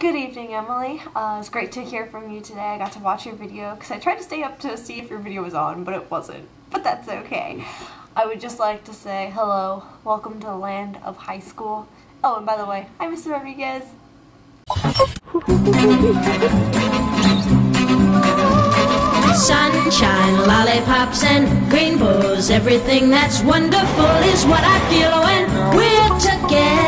Good evening, Emily. It's great to hear from you today. I got to watch your video because I tried to stay up to see if your video was on, but it wasn't. But that's okay. I would just like to say hello, welcome to the land of high school. Oh, and by the way, hi, Mr. Rodriguez. Sunshine, lollipops, and rainbows. Everything that's wonderful is what I feel when we're together.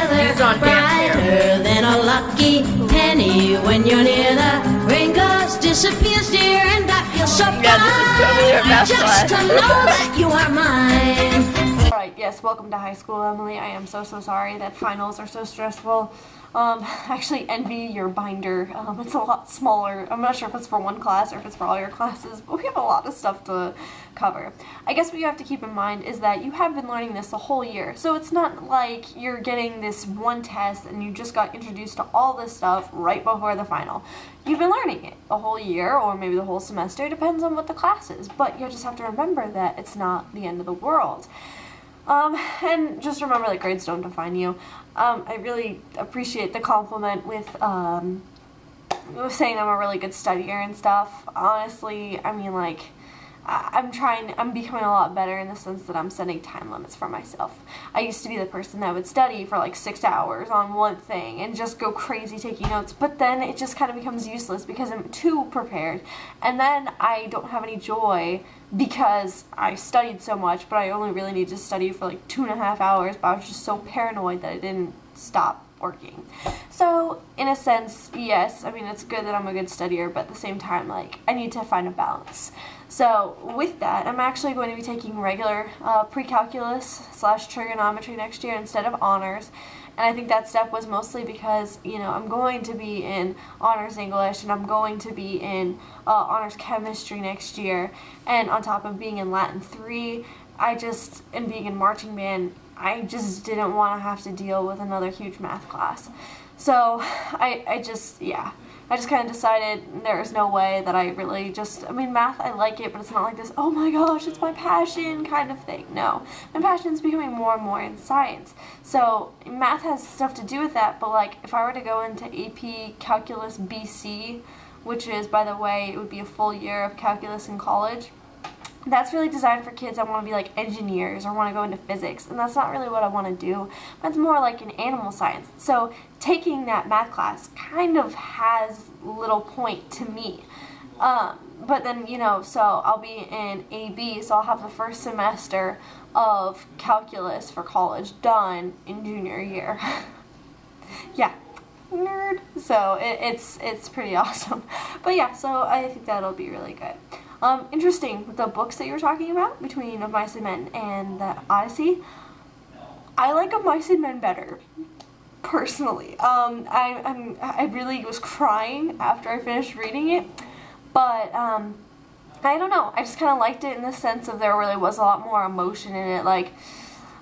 Brighter than a lucky penny when you're near. The rain goes, disappears, dear, and I feel so fine. Just to know that you are mine. Alright, yes, welcome to high school, Emily. I am so sorry that finals are so stressful. Actually envy your binder. It's a lot smaller. I'm not sure if it's for one class or if it's for all your classes, but we have a lot of stuff to cover. I guess what you have to keep in mind is that you have been learning this the whole year, so it's not like you're getting this one test and you just got introduced to all this stuff right before the final. You've been learning it the whole year, or maybe the whole semester, depends on what the class is, but you just have to remember that it's not the end of the world. And just remember that grades don't define you. I really appreciate the compliment with saying I'm a really good studier and stuff. Honestly, I mean, like, I'm becoming a lot better in the sense that I'm setting time limits for myself. I used to be the person that would study for like 6 hours on one thing and just go crazy taking notes, but then it just kind of becomes useless because I'm too prepared, and then I don't have any joy because I studied so much, but I only really needed to study for like 2.5 hours, but I was just so paranoid that I didn't stop working. So, in a sense, yes, I mean, it's good that I'm a good studier, but at the same time, like, I need to find a balance. So, with that, I'm actually going to be taking regular pre-calculus / trigonometry next year instead of honors. And I think that step was mostly because, you know, I'm going to be in honors English and I'm going to be in honors chemistry next year. And on top of being in Latin 3, and being in marching band, I just didn't want to have to deal with another huge math class. So I just kind of decided there is no way that I really math, I like it, but it's not like this, oh my gosh, it's my passion kind of thing. No, my passion is becoming more and more in science. So math has stuff to do with that, but like if I were to go into AP Calculus BC, which is, by the way, it would be a full year of calculus in college, that's really designed for kids that want to be like engineers or want to go into physics, and that's not really what I want to do. That's more like an animal science. So taking that math class kind of has little point to me. But then, you know, so I'll be in AB, so I'll have the first semester of calculus for college done in junior year. Yeah. Nerd. So it's pretty awesome. But yeah, so I think that'll be really good. Interesting, the books that you were talking about, between Of Mice and Men and the Odyssey, I like Of Mice and Men better, personally. I really was crying after I finished reading it, but, I don't know, I just kind of liked it in the sense of there really was a lot more emotion in it. Like,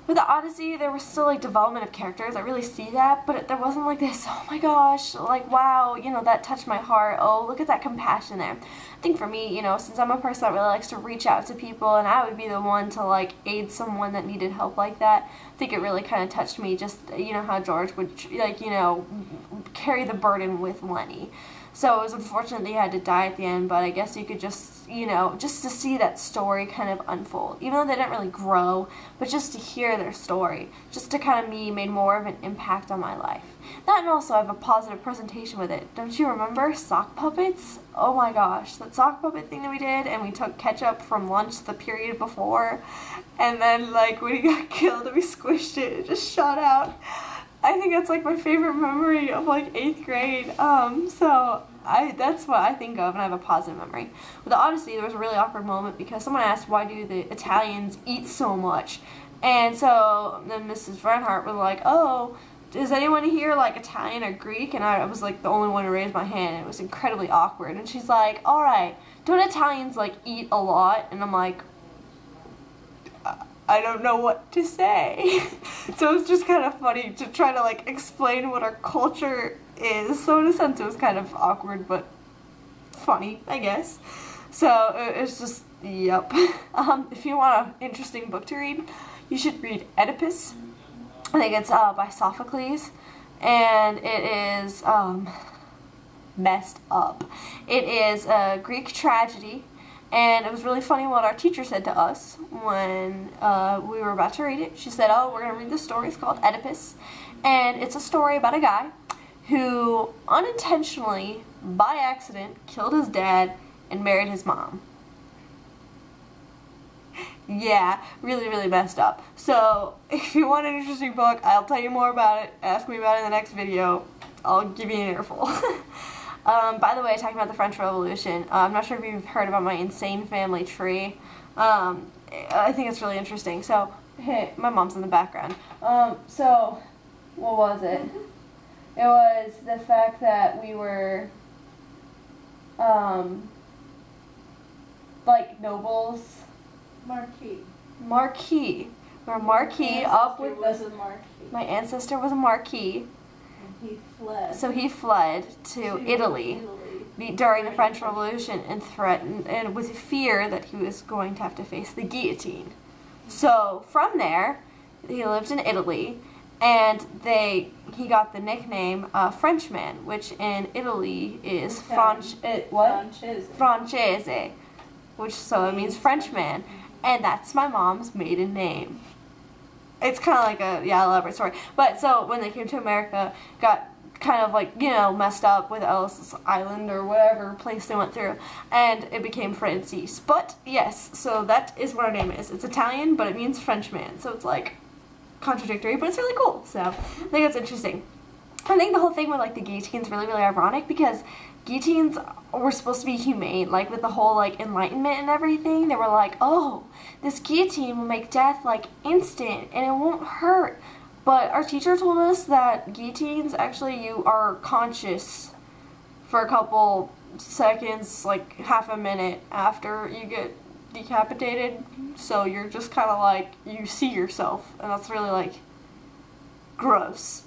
with the Odyssey, there was still, like, development of characters. I really see that, but there wasn't, like, this, oh my gosh, like, wow, you know, that touched my heart. Oh, look at that compassion there. I think for me, you know, since I'm a person that really likes to reach out to people, and I would be the one to, like, aid someone that needed help like that, I think it really kind of touched me, just, you know, how George would, like, you know, carry the burden with Lenny. So it was unfortunate that he had to die at the end, but I guess you could just, you know, just to see that story kind of unfold. Even though they didn't really grow, but just to hear their story, just to kind of made more of an impact on my life. That, and also I have a positive presentation with it. Don't you remember sock puppets? Oh my gosh, that sock puppet thing that we did, and we took ketchup from lunch the period before, and then, like, when he got killed and we squished it, it just shot out. I think that's like my favorite memory of like 8th grade. So that's what I think of, and I have a positive memory. With the Odyssey, there was a really awkward moment because someone asked, why do the Italians eat so much? And so then Mrs. Reinhardt was like, oh, does anyone here like Italian or Greek? And I was like the only one to raise my hand, and it was incredibly awkward. And she's like, alright, don't Italians like eat a lot? And I'm like, I don't know what to say. So it's just kind of funny to try to like explain what our culture is. So in a sense it was kind of awkward, but funny, I guess. So it's just, yep. If you want an interesting book to read, you should read Oedipus. I think it's by Sophocles, and it is messed up. It is a Greek tragedy, and it was really funny what our teacher said to us when we were about to read it. She said, oh, we're going to read this story. It's called Oedipus, and it's a story about a guy who unintentionally, by accident, killed his dad and married his mom. Yeah, really, really messed up. So, if you want an interesting book, I'll tell you more about it. Ask me about it in the next video. I'll give you an earful. By the way, talking about the French Revolution, I'm not sure if you've heard about my insane family tree. I think it's really interesting. So, hey, my mom's in the background. So, what was it? It was the fact that we were, like, nobles. Marquis. We're Marquis up with... My ancestor was a Marquis. And he fled. So he fled to Italy during the French Revolution and threatened, and with fear that he was going to have to face the guillotine. So from there, he lived in Italy, and he got the nickname Frenchman, which in Italy is Francese, which so it means Frenchman. And that's my mom's maiden name. It's kind of like a, elaborate story. But so when they came to America, got kind of like, messed up with Ellis Island or whatever place they went through. And it became Francis. But yes, so that is what our name is. It's Italian, but it means Frenchman. So it's like contradictory, but it's really cool. So I think it's interesting. I think the whole thing with like the guillotine is really, really ironic because guillotines were supposed to be humane, like with the whole like Enlightenment and everything. They were like, oh, this guillotine will make death like instant and it won't hurt. But our teacher told us that guillotines, actually you are conscious for a couple seconds, like half a minute after you get decapitated. So you're just kind of like, you see yourself, and that's really like gross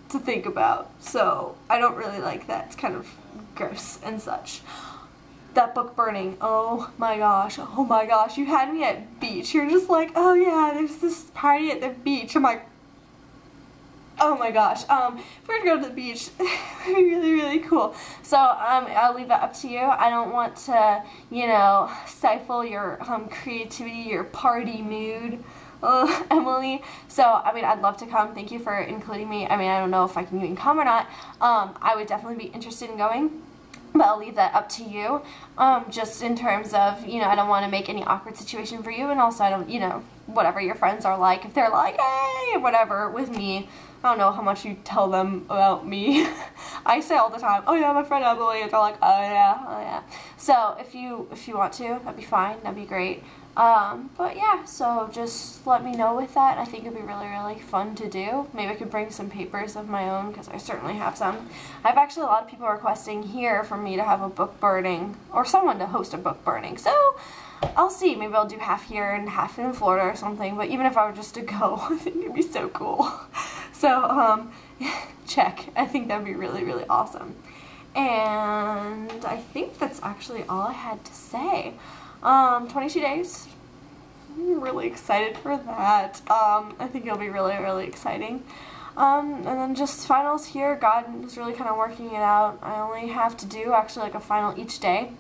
to think about. So I don't really like that. It's kind of gross and such. That book burning, oh my gosh, you had me at beach. You're just like, oh yeah, there's this party at the beach. I'm like, oh my gosh, if we were to go to the beach, it'd be really, really cool. So, I'll leave that up to you. I don't want to, stifle your, creativity, your party mood, Emily. So, I'd love to come. Thank you for including me. I don't know if I can even come or not. I would definitely be interested in going. But I'll leave that up to you, just in terms of, I don't want to make any awkward situation for you, and also I don't, whatever your friends are like, if they're like, hey, whatever, with me, I don't know how much you tell them about me. I say all the time, oh yeah, my friend Emily, and they're like, oh yeah. So if you want to, that'd be fine, that'd be great. But yeah, so just let me know with that. I think it'd be really, really fun to do. Maybe I could bring some papers of my own, because I certainly have some. I have actually a lot of people requesting here for me to have a book burning, or someone to host a book burning. So I'll see. Maybe I'll do half here and half in Florida or something. But even if I were just to go, I think it'd be so cool. So, check. I think that'd be really, really awesome. And I think that's actually all I had to say. 22 days. I'm really excited for that. I think it'll be really, really exciting. And then just finals here. God is really kind of working it out. I only have to do actually like a final each day.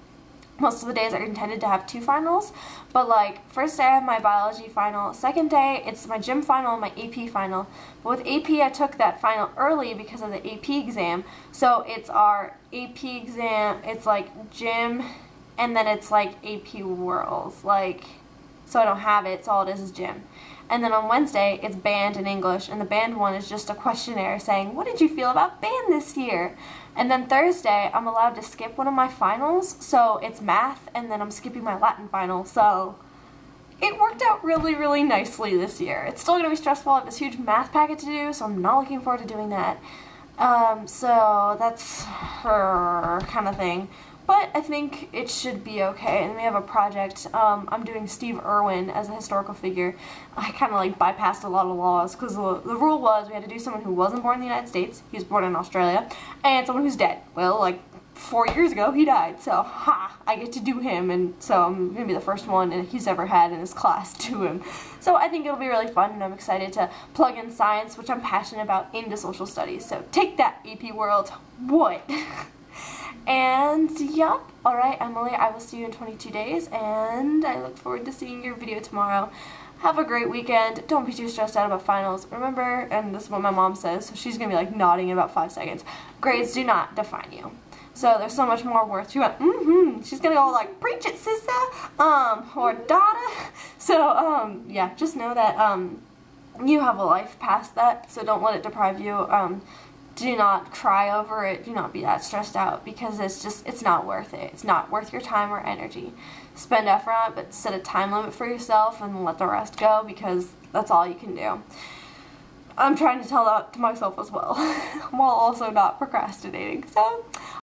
Most of the days are intended to have 2 finals, but like first day I have my biology final, second day it's my gym final and my AP final. But with AP I took that final early because of the AP exam, so it's our AP exam, it's like gym, and then it's like AP Worlds, like, so I don't have it, so all it is gym. And then on Wednesday it's band and English, and the band one is just a questionnaire saying, what did you feel about band this year? And then Thursday, I'm allowed to skip one of my finals, so it's math, and then I'm skipping my Latin final, so it worked out really, really nicely this year. It's still going to be stressful. I have this huge math packet to do, so I'm not looking forward to doing that. So that's her kind of thing. But I think it should be okay. And then we have a project. I'm doing Steve Irwin as a historical figure. I kind of like bypassed a lot of laws because the rule was we had to do someone who wasn't born in the United States, he was born in Australia, and someone who's dead. Well, like 4 years ago he died, so I get to do him, and so I'm going to be the first one he's ever had in his class to him. So I think it'll be really fun, and I'm excited to plug in science, which I'm passionate about, into social studies. So take that, AP World. What? And yep, alright Emily, I will see you in 22 days, and I look forward to seeing your video tomorrow. Have a great weekend. Don't be too stressed out about finals. Remember, and this is what my mom says, so she's going to be like nodding in about 5 seconds, grades do not define you. So there's so much more worth. She went, she's going to go like, preach it, sister, or daughter. So, yeah, just know that, you have a life past that, so don't let it deprive you. Do not cry over it. Do not be that stressed out, because it's not worth it. It's not worth your time or energy. Spend effort on it, but set a time limit for yourself and let the rest go, because that's all you can do. I'm trying to tell that to myself as well, while also not procrastinating. So,